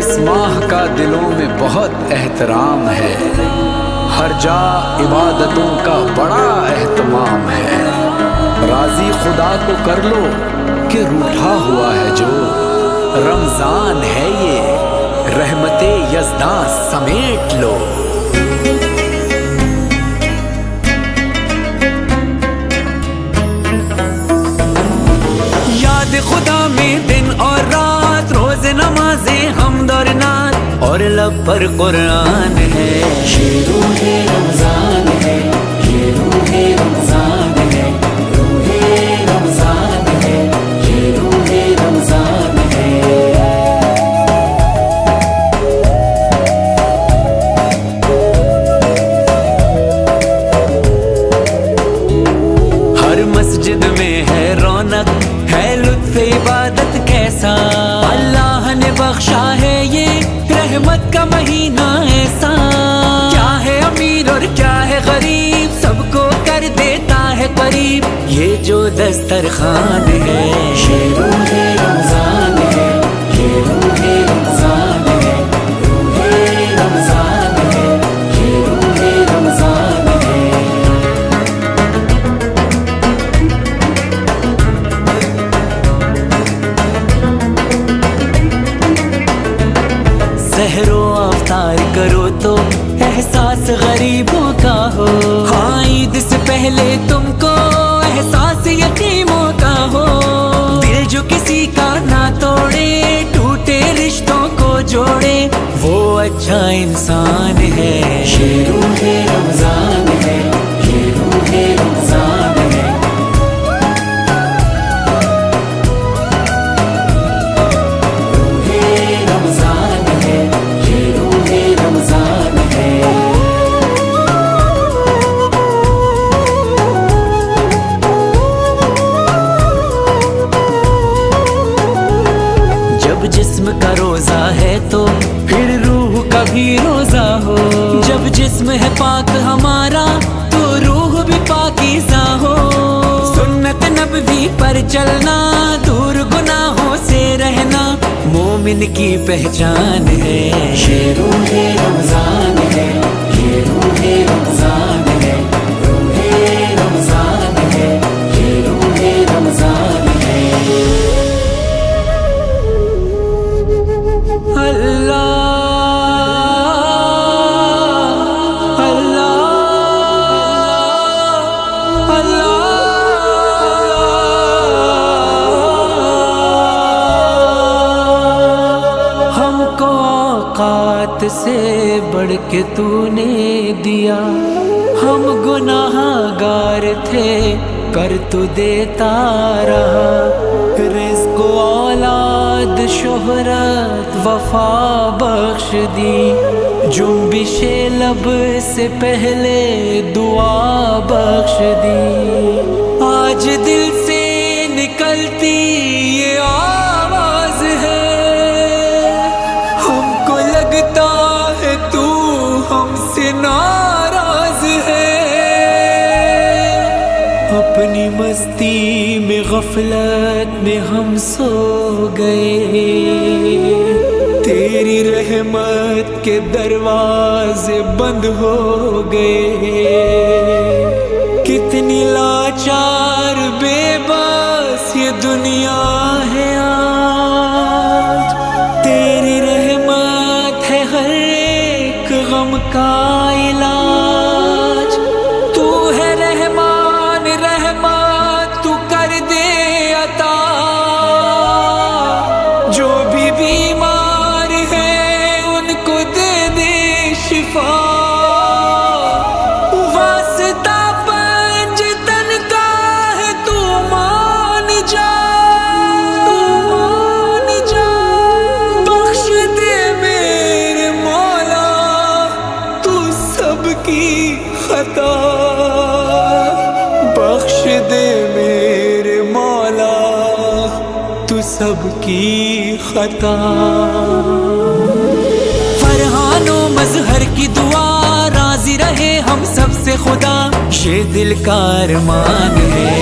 इस माह का दिलों में बहुत एहतराम है, हर जा इबादतों का बड़ा एहतमाम है। राजी खुदा को कर लो कि रूठा हुआ है जो, रमजान है ये रहमते यज़दां समेट लो। याद खुदा में दिन और रात, रोज नमाज़े हमद और नात और लब पर कुरान है। ये रूहे रमजान है, ये रूहे रमजान है, रूहे रमजान है, ये रूहे रमजान है। हर मस्जिद में है रौनक, है लुत्फ़ इबादत कैसा, अल्लाह ने बख्शा है ये रहमत का महीना ऐसा। क्या है अमीर और क्या है गरीब, सबको कर देता है करीब ये जो दस्तरखान है। ये रूहे रमजान है, ये रूहे रमजान है, रूहे रमजान है, ये रूहे रमजान है। सहरो अफ्तार करो तो एहसास गरीबों का हो, हाँ ईद से पहले तुमको एहसास यतीमों का हो। दिल जो किसी का ना तोड़े, टूटे रिश्तों को जोड़े, वो अच्छा इंसान है। ये रूहे रमजान है, ये रूहे रमजान है। रूहे रमजान है, ये रूहे रमजान है। जब जिस्म का रोजा है तो फिर रूह का भी रोजा हो, जब जिस्म है पाक हमारा तो रूह भी पाकीज़ा हो। सुन्नत नबवी पर चलना, दूर गुनाहों से रहना, मोमिन की पहचान है। ये रूहे रमजान है, ये रूहे रमजान है, रूहे रमजान है, ये रूहे रमजान है। अल्लाह अल्लाह अल्लाह। हमको औकात से बढ़ के तूने दिया, हम गुनाहगार थे कर तू देता रहा। रिज़्क़ औलाद शोहरत वफा बख्श दी, जुम्बिशे लब से पहले दुआ बख्श दी। आज दिल से निकलती ये आवाज है, हमको लगता है तू हमसे नाराज है। अपनी मस्ती में गफलत में हम सो गए, तेरी रहमत के दरवाजे बंद हो गए। कितनी लाचार बेबस ये दुनिया है आज, तेरी रहमत है हर एक गम का इलाज। तू है रहमान रहमत, तू कर दे अता, जो भी बीमार है उनको दे दे शिफा। वास्ता पंजतन का है तू मान जा, तू मान जा। बख्श दे मेरे मौला तू सबकी खता, बख्श दे मेरे मौला तू सबकी खता। फरहानो मजहर की दुआ, राजी रहे हम सबसे खुदा, ये दिल का अरमान है।